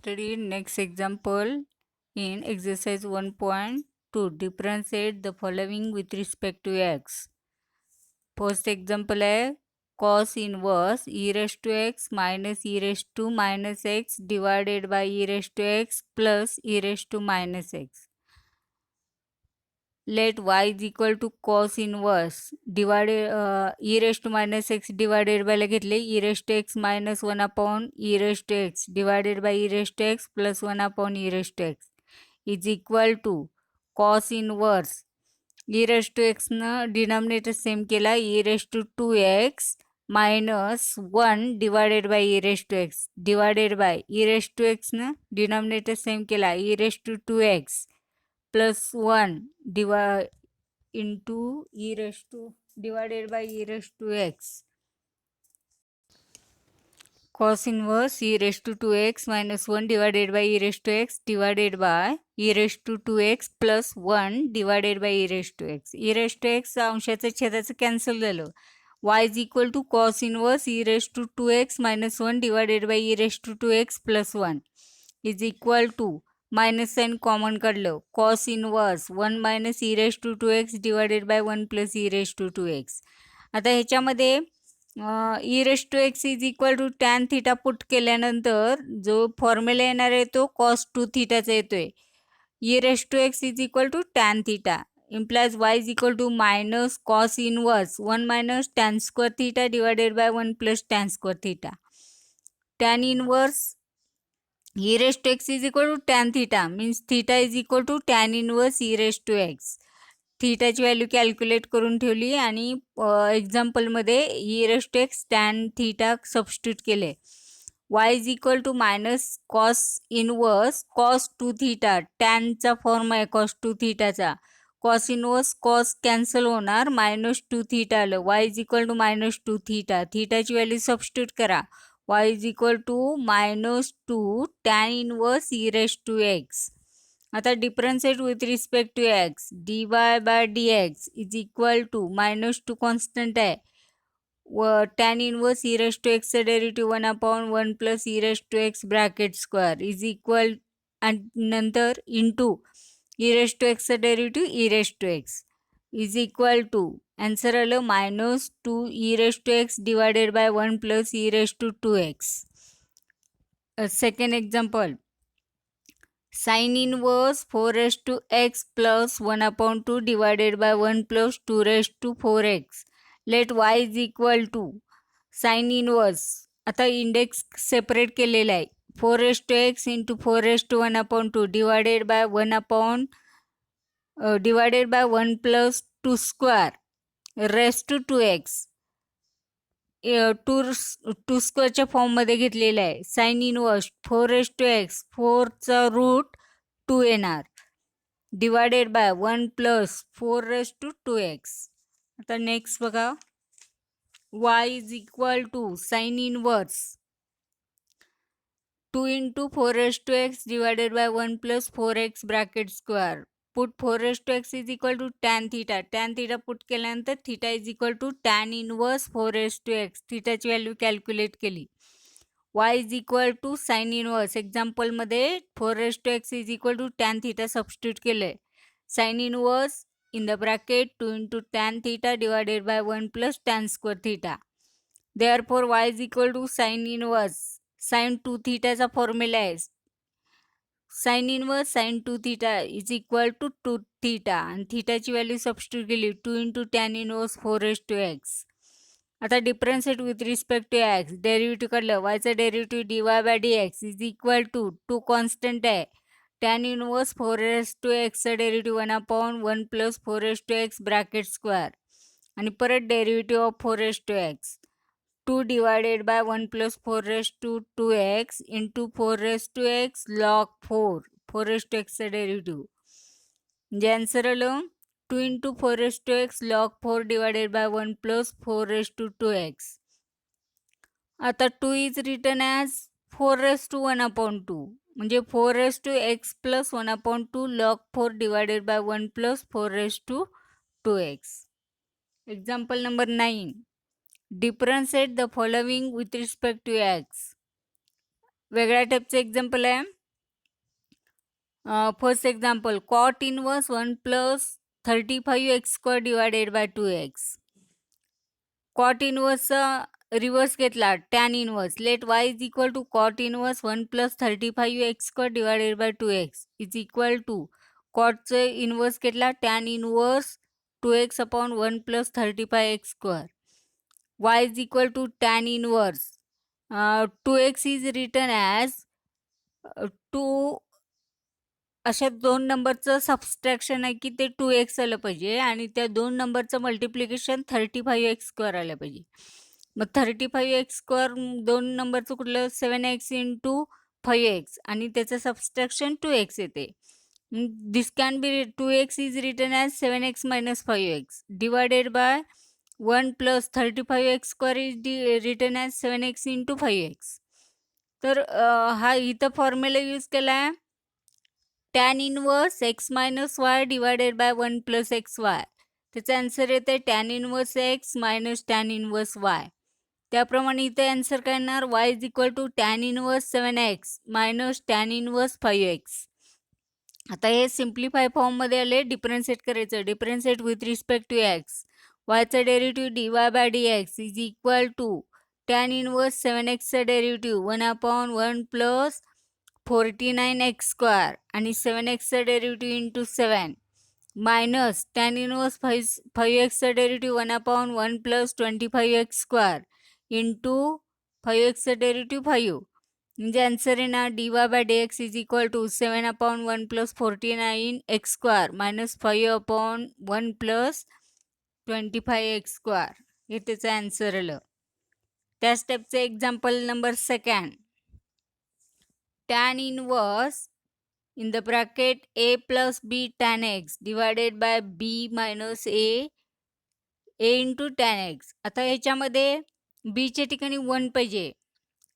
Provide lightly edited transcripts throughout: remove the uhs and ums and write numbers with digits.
study next example in exercise 1.2. Differentiate the following with respect to x. First example है cos inverse e raised to x minus e raised to minus x divided by e raised to x plus e raised to minus x. Let y is equal to cos inverse divided e raised to minus x divided by घेतले e raised to x minus 1 upon e raised to x divided by e raised to x plus 1 upon e raised to x is equal to cos inverse e raised to x न denominator same केला e raised to 2x minus 1 divided by e raised to x divided by e raised to x न denominator same केला e raised to 2x plus 1 divide into e raised to divided by e raised to x. Cos inverse e raised to 2x minus 1 divided by e raised to x divided by e raised to 2x plus 1 divided by e raised to x. e raised to x अंशाचं छेदाचं cancel झालं. y is equal to cos inverse e raised to 2x minus 1 divided by e raised to 2x plus 1 is equal to minus sine common काढलं cos inverse 1 minus e raise to 2x divided by 1 plus e raise to 2x. आता ह्याच्यामध्ये e raise to x is equal to tan theta put केल्यानंतर जो formula येणार आहे तो cos two थिटाचा येतोय. E raise to x is equal to tan theta implies y is equal to minus cos inverse 1 minus tan square theta divided by 1 plus tan square theta. Tan inverse e raised to x is equal to tan theta means theta is equal to tan inverse e raised to x. थीटाची value calculate करून ठेवली आणि एक्झाम्पलमध्ये e raise to x tan theta substitute केले. y is equal to minus cos inverse cos two theta टॅनचा form आहे cos two थीटाचा cos inverse cos cancel होणार मायनस टू थीटा आलं y is equal to minus two theta थीटाची value substitute करा y is equal to minus two tan inverse e raise to x. आता differentiate with respect to x d y by d x is equal to minus two constant आहे व tan inverse e raise to एक्सचं derivative 1 upon 1 plus e raise to x bracket square is equal आणि नंतर into e raise to एक्सचं derivative e raise to x is equal to answer आलं minus two e raise to x divided by 1 plus e raise to 2x. Second example sin inverse 4 raised to x plus 1 upon 2 divided by 1 plus 2 raised to 4x. Let y is equal to sin inverse. आता index separate केलेला आहे 4 raised to x into 4 raised to 1 upon 2 divided by 1 upon divided by 1 plus 2 square raised to 2x. Two स्क्वेअरच्या फॉर्ममध्ये घेतलेला आहे sine inverse 4 raise to x 4चा root 2 येणार divided by 1 plus 4 raise to 2x. आता next बघा y is equal to sine inverse 2 into 4 raise to x divided by 1 plus 4x bracket square put 4 raise to x is equal to tan theta put केल्यानंतर theta is equal to tan inverse 4 raise to x थीटाची value calculate केली. y is equal to sine inverse एक्झाम्पलमध्ये 4 raise to x is equal to tan theta substitute केले sine inverse in the bracket 2 into tan theta divided by 1 plus tan square theta. Therefore y is equal to sine inverse sine two थीटाचा formula आहे sine inverse sine two theta is equal to two theta आणि थीटाची value substitute केली 2 into tan inverse 4 raise to x. आता differentiate with respect to x derivative काढलं वायचं derivative d y by d x is equal to two constant आहे tan inverse 4 raise to एक्सचं derivative 1 upon 1 plus 4 raise to x bracket square आणि परत derivative of 4 raise to x 2 divided by 1 plus 4 raised to 2x into 4 raised to x log 4 raised to x चा derivative म्हणजे answer आलं 2 into 4 raised to x log 4 divided by 1 plus 4 raised to 2x. आता 2 is written as 4 raised to 1 upon 2 म्हणजे 4 raised to x plus 1 upon 2 log 4 divided by 1 plus 4 raised to 2x. Example number 9. Differentiate the following with respect to x. वेगळ्या टाईपचं example आहे. First example, cot inverse 1 plus 35x² divided by 2x. Cot इनवर्सचा reverse घेतला, tan inverse. Let y is equal to cot inverse 1 plus 35x² divided by 2x is equal to कॉटचं inverse घेतला, tan inverse 2x upon 1 plus 35x². y is equal to tan inverse 2x is written as 2. अशा दोन नंबरचं subtraction आहे की ते 2x आलं पाहिजे आणि त्या दोन नंबरचं मल्टिप्लिकेशन 35x² आलं पाहिजे. मग 35x² दोन नंबरचं कुठलं 7x इंटू 5x आणि त्याचं सबस्ट्रॅक्शन 2x येते. This can be 2x is written as 7x minus 5x divided by 1 plus 35x² is written as 7x into 5x. तर हा इथं फॉर्म्युला यूज केला आहे, tan inverse x minus y divided by 1 plus x y. त्याचा answer येते tan inverse x minus tan inverse y. त्याप्रमाणे इथे answer काय येणार, y is equal to tan inverse 7x minus tan inverse 5x. आता हे सिम्प्लिफाय फॉर्ममध्ये आले, डिफरन्शिएट करायचं. Differentiate with respect to x. वायचं derivative dy by dx is equal to tan inverse 7xचं डेरिव्हेटिव्ह 1 अपॉन 1 प्लस 49x² आणि 7xचं derivative into 7 minus tan inverse 5xचं derivative 1 upon 1 plus 25x² into 5xचं डेरिव्हेटिव्ह 5. म्हणजे आन्सर येणार dy by dx is equal to 7 upon 1 plus 49x² minus 5 upon 1 plus 25x². हे त्याचं answer आलं. त्या स्टेपचं example number second, tan inverse in the bracket a plus b tan x divided by b minus a into tan x. आता ह्याच्यामध्ये b च्या ठिकाणी 1 पाहिजे.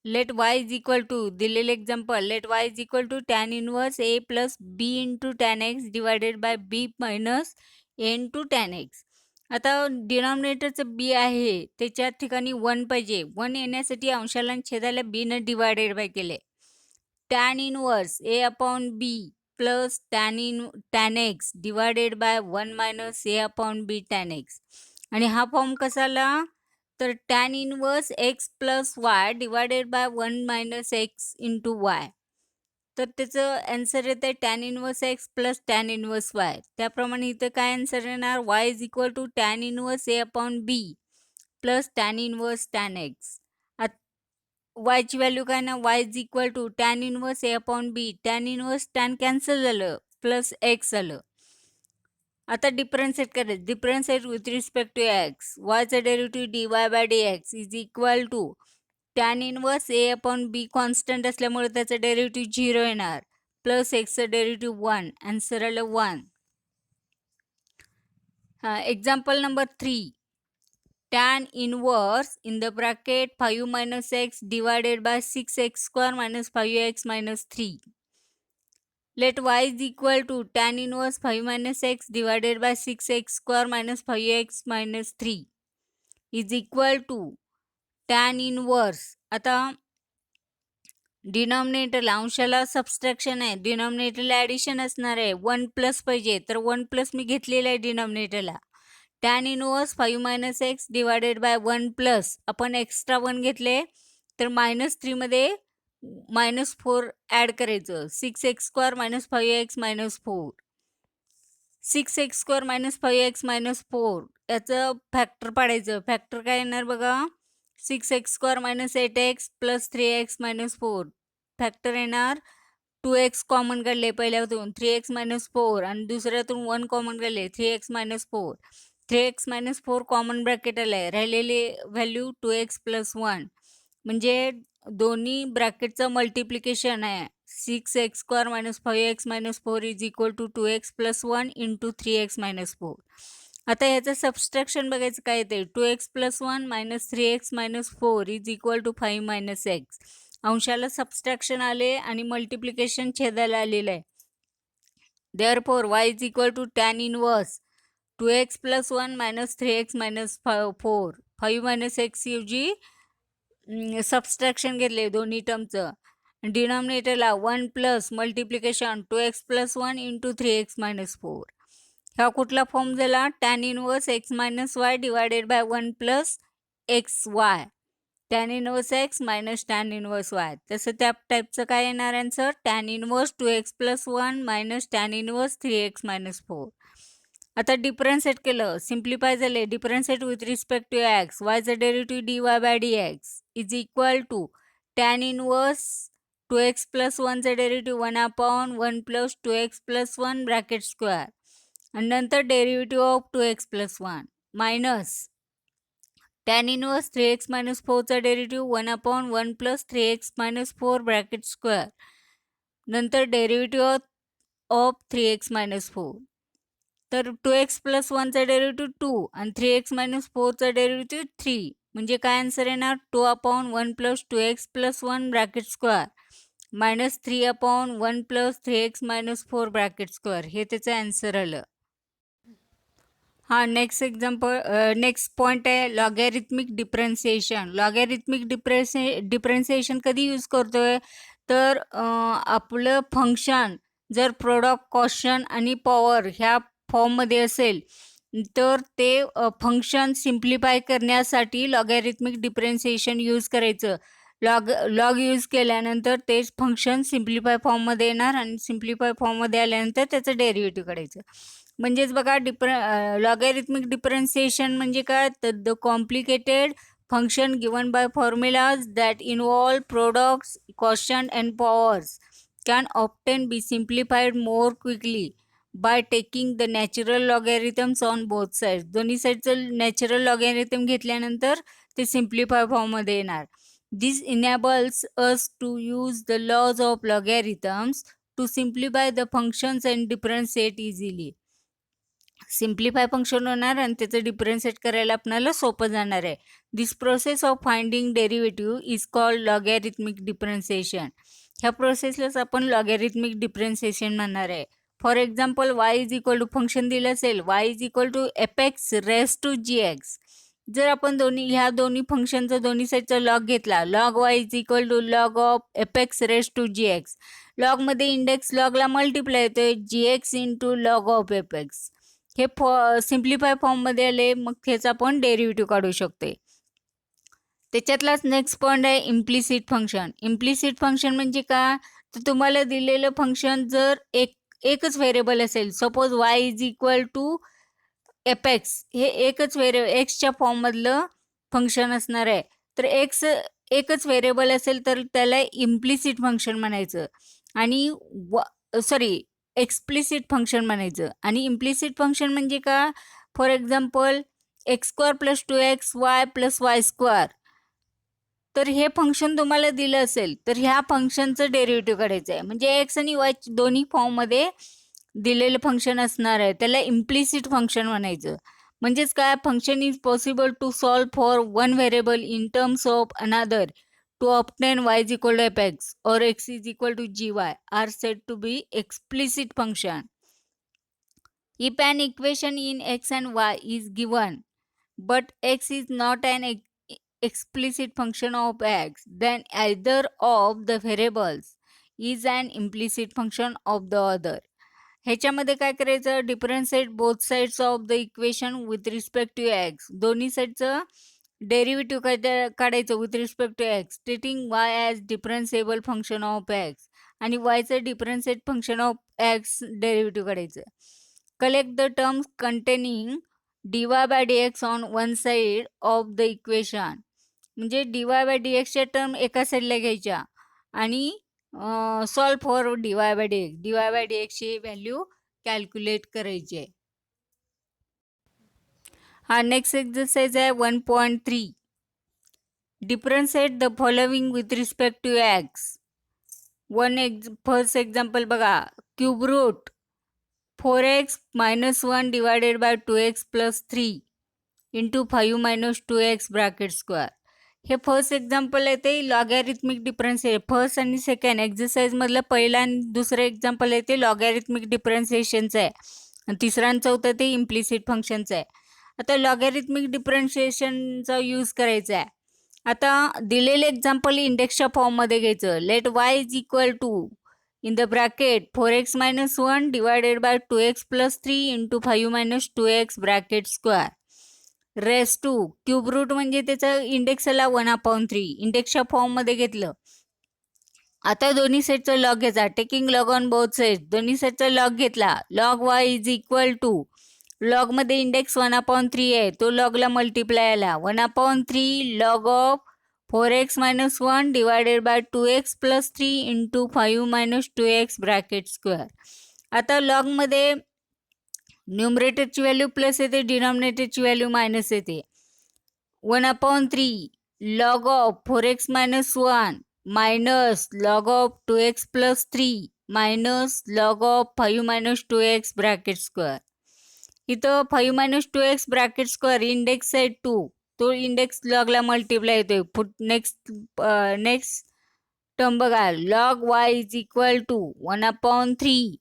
Let y is equal to, दिलेले example, let y is equal to tan inverse a plus b into tan x divided by b minus a into tan x. आता डिनॉमिनेटरचं b आहे त्याच्या ठिकाणी 1 पाहिजे. 1 येण्यासाठी अंशाला छेदाला b न डिवायडेड बाय केले. Tan inverse a upon b plus tan x divided by 1 minus a upon b tan x. आणि हा फॉर्म कसा आला, तर tan inverse x plus y divided by 1 minus x into y. तर त्याचं answer येते tan inverse x plus tan inverse y. त्याप्रमाणे इथं काय आन्सर येणार, y is equal to tan inverse a upon b plus tan inverse tan x. y ची value काय ना, y is equal to tan inverse a upon b, tan inverse tan cancel झालं, plus x आलं. आता differentiate करायचं. Differentiate with respect to x. वायचं derivative dy by dx is equal to tan inverse a upon b constant असल्यामुळे त्याचं derivative 0 येणार, plus एक्सचं derivative 1. Answer आलं 1. Example number 3, tan inverse in the bracket 5 minus x divided by 6x² minus 5x minus 3. Let y is equal to tan inverse 5 minus x divided by 6x² minus 5x minus 3 is equal to tan inverse. आता डिनॉमिनेटरला, अंशाला subtraction आहे, डिनॉमिनेटरला addition असणार आहे. 1 plus पाहिजे, तर 1 plus मी घेतलेलं आहे डिनॉमिनेटरला. Tan inverse 5 minus x divided by 1 plus, आपण एक्स्ट्रा 1 घेतले तर -3मध्ये -4 ॲड करायचं. 6x² minus 5x minus 4, 6x² minus 5x minus 4 याचं फॅक्टर पाडायचं. फॅक्टर काय येणार बघा, 6x² minus 8x plus 3x minus 4. Factor येणार 2x कॉमन काढले पहिल्यातून, 3x मायनस 4 आणि दुसऱ्यातून 1 कॉमन काढले 3x minus 4. 3x minus 4 common bracket आलं, राहिलेली व्हॅल्यू 2x प्लस 1. म्हणजे दोन्ही ब्रॅकेटचं मल्टिप्लिकेशन आहे. 6x² minus 5x minus 4 is equal to 2x plus 1 into 3x minus 4. आता ह्याचं सबस्ट्रॅक्शन बघायचं काय येते, 2x plus 1 minus 3x minus 4 is equal to 5 minus x. अंशाला सबस्ट्रॅक्शन आले आणि मल्टिप्लिकेशन छेदायला आलेलं आहे. Therefore y is equal to tan inverse 2x plus 1 minus 3x minus 4. 5 minus x ऐवजी सबस्ट्रॅक्शन घेतले दोन्ही टर्मचं डिनॉमिनेटरला 1 plus multiplication 2x plus 1 into 3x minus 4. ह्या कुठला फॉर्म झाला? Tan inverse x minus y divided by 1 plus x y. Tan inverse x minus tan inverse y. तसं त्या टाईपचं काय येणार answer? Tan inverse 2x plus 1 minus tan inverse 3x minus 4. आता differentiate केलं, सिम्प्लिफाय झाले. Differentiate with respect to x, वायचं derivative dy by dx is equal to tan inverse 2x plus 1चं derivative 1/1 plus 2x plus 1 bracket square आणि नंतर derivative of 2x plus 1 minus tan inverse 3x minus 4चा derivative 1/1 plus 3x minus 4 bracket square नंतर derivative of 3x minus 4. तर 2x plus 1चा derivative 2 आणि 3x minus 4चा derivative 3. म्हणजे काय answer येणार? 2/1 plus 2x plus 1 bracket square minus 3/1 plus 3x minus 4 bracket square. हे त्याचं आन्सर आलं. हा नेक्स्ट एक्झाम्पल, नेक्स्ट पॉईंट आहे लॉगॅरिथमिक डिफरन्सिएशन. लॉगॅरिथमिक डिफरन्सिएशन कधी यूज करतोय? तर आपलं फंक्शन जर प्रोडक्ट, कॉशन आणि पॉवर ह्या फॉर्ममध्ये असेल तर ते फंक्शन सिम्प्लिफाय करण्यासाठी लॉगॅरिथमिक डिफरन्सिएशन यूज करायचं. लॉग यूज केल्यानंतर तेच फंक्शन सिम्प्लिफाय फॉर्ममध्ये येणार आणि सिम्प्लिफाय फॉर्ममध्ये आल्यानंतर त्याचं डेरिव्हेटिव्ह काढायचं. म्हणजेच बघा लॉगॅरिथमिक डिफरन्सिएशन म्हणजे काय? तर the complicated function given by formulas that involve products, कॉशन and powers can often be simplified more quickly by taking the natural logarithms on both sides. दोन्ही साईडचं नॅचरल लॉगॅरिथम घेतल्यानंतर ते सिम्प्लिफाय फॉर्ममध्ये येणार. This enables us to use the laws of logarithms to simplify the functions and differentiate easily. Simplify function होणार आणि त्याचं differentiate करायला आपल्याला सोपं जाणार आहे. This process of finding derivative is called logarithmic differentiation. ह्या प्रोसेसलाच आपण लॉगॅरिथमिक डिफरन्सिएशन म्हणणार आहे. For example, y is equal to function दिलं असेल y is equal to fx raise to gx. जर आपण ह्या दोन्ही फंक्शनचा दोन्ही साईडचा लॉग घेतला, log y is equal to log of fx raise to gx. लॉगमध्ये इंडेक्स लॉगला मल्टिप्लाय येतोय gx into log of fx. हे सिम्प्लिफाय फॉर्ममध्ये आले, मग ह्याचा आपण डेरिव्हेटिव्ह काढू शकतो. त्याच्यातलाच नेक्स्ट पॉईंट आहे इम्प्लिसिट फंक्शन. इम्प्लिसिट फंक्शन म्हणजे काय? तर तुम्हाला दिलेलं फंक्शन जर एकच व्हेरिएबल असेल, suppose y is equal to fx, हे एकच एक्सच्या फॉर्ममधलं फंक्शन असणार आहे. तर एक्स एकच व्हेरिएबल असेल तर त्याला इम्प्लिसिट फंक्शन म्हणायचं आणि एक्सप्लिसिट फंक्शन म्हणायचं. आणि इम्प्लिसिट फंक्शन म्हणजे का? For example x² plus 2x y plus y². तर हे फंक्शन तुम्हाला दिलं असेल तर ह्या फंक्शनचं डेरिव्हेटिव्ह काढायचं आहे. म्हणजे एक्स आणि वाय दोन्ही फॉर्ममध्ये दिलेलं फंक्शन असणार आहे, त्याला इम्प्लिसिट फंक्शन म्हणायचं. म्हणजेच काय? Function is possible to solve for one variable in terms of another to obtain y is equal to fx or x is equal to gy are said to be explicit function. If an equation in x and y is given but x is not an explicit function of x, then either of the variables is an implicit function of the other. ह्याच्यामध्ये काय करायचं? Differentiate both sides of the equation with respect to x. दोन्ही साईडचं derivative काढायचं with respect to x, treating y as differentiable function of x आणि वायचं differentiate function of x derivative काढायचं. Collect the terms containing dy by dx on one side of the equation. म्हणजे dy by dxच्या term एका साईडला घ्यायच्या आणि solve for dy by dx. dy by dx ची व्हॅल्यू कॅल्क्युलेट करायची आहे. हा नेक्स्ट एक्सरसाइज आहे 1.3. Differentiate the following with respect to x. First example बघा, cube root 4x minus 1 divided by 2x plus 3 into 5 minus 2x bracket square. हे first example आहे ते logarithmic differentiation. First आणि second एक्झरसाइजमधलं पहिला आणि दुसरं एक्झाम्पल आहे ते लॉगॅरिथमिक डिफरन्शिएशनचं आहे आणि तिसरं आणि चौथं ते इम्प्लिसिट फंक्शनचं आहे. आता लॉगॅरिथमिक डिफरन्शिएशनचा यूज करायचा आहे. आता दिलेले एक्झाम्पल इंडेक्सच्या फॉर्ममध्ये घ्यायचं. Let y is equal to in the bracket 4x - 1 divided by 2x + 3 into 5 - 2x bracket square raise to cube root म्हणजे त्याचं इंडेक्स आला 1/3. इंडेक्सच्या फॉर्ममध्ये घेतलं. आता दोन्ही सेटचा लॉग घ्यायचा. Taking log on both set. दोन्ही सेटचा लॉग घेतला. Log y is equal to log मध्ये इंडेक्स 1/3 आहे, तो लॉगला मल्टिप्लाय आला 1/3 log of 4x - 1 divided by 2x + 3 into 5 - 2x bracket square. आता लॉग मध्ये न्यूमरेटरची व्हॅल्यू प्लस येते, डिनॉमिनेटरची व्हॅल्यू मायनस येते. 1/3 log of 4x - 1 minus log of 2x + 3 minus log of 5 - 2x bracket square. इथं 5 - 2x ब्रॅकेट स्क्वेअर इंडेक्स आहे 2, तो index लॉगला multiply येतोय. नेक्स्ट टर्म बघा. Log y is equal to 1/3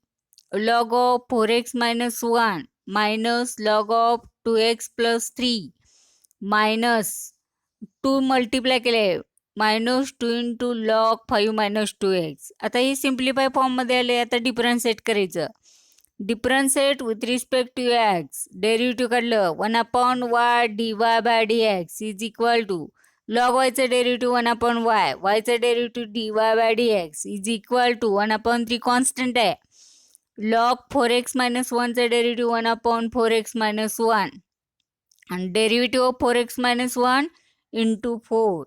log of 4x - 1 minus log of 2x + 3 minus 2 multiply केले -2 into log 5 - 2x. आता ही simplify फॉर्ममध्ये आले. आता डिफरन्शिएट करायचं. Differentiate with respect to x. Derivative काढलं 1/y dy by dx is equal to log वायचं derivative 1/y, वायचं derivative dy by dx is equal to 1/3 constant आहे. लॉग 4x - 1चं डेरिव्हेटिव्ह 1/4x - 1 आणि derivative of 4x - 1 into 4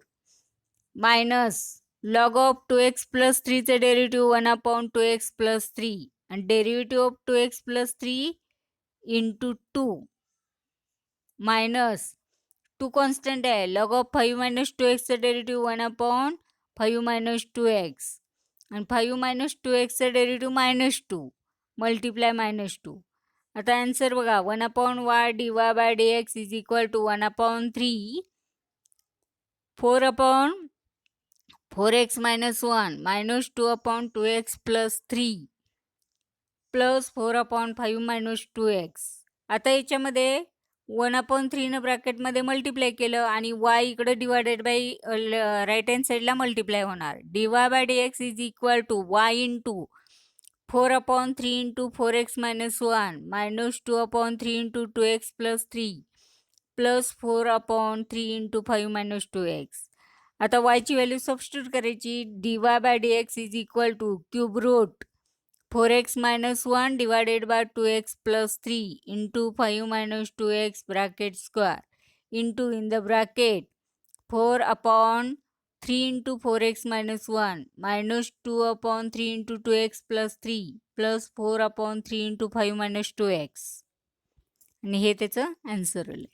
minus log of 2x + 3चं derivative 1/2x + 3 आणि derivative of 2x + 3 into 2 minus 2 constant आहे. Log of 5 - 2xचं derivative 1/5 - 2x आणि 5 - 2xचं derivative -2 multiply -2. आता आन्सर बघा. 1/y dy by dx is equal to 1/3 4/4x - 1 minus 2/2x + 3 plus 4/5 - 2x. आता याच्यामध्ये 1/3 ब्रॅकेटमध्ये मल्टिप्लाय केलं आणि y इकडे डिवायडेड बाय राईट हँड साईडला मल्टिप्लाय होणार. dy by dx is equal to y into 4/3 into 4x - 1 minus 2/3 into 2x + 3 plus 4/3 into 5 - 2x. आता y ची value substitute करायची. dy by dx is equal to cube root 4x - 1 divided by 2x + 3 into 5 - 2x bracket square into in the bracket 4/3 into 4x - 1 minus 2/3 into 2x + 3 plus 4/3 into 5 - 2x आणि हे त्याचं answer आलं.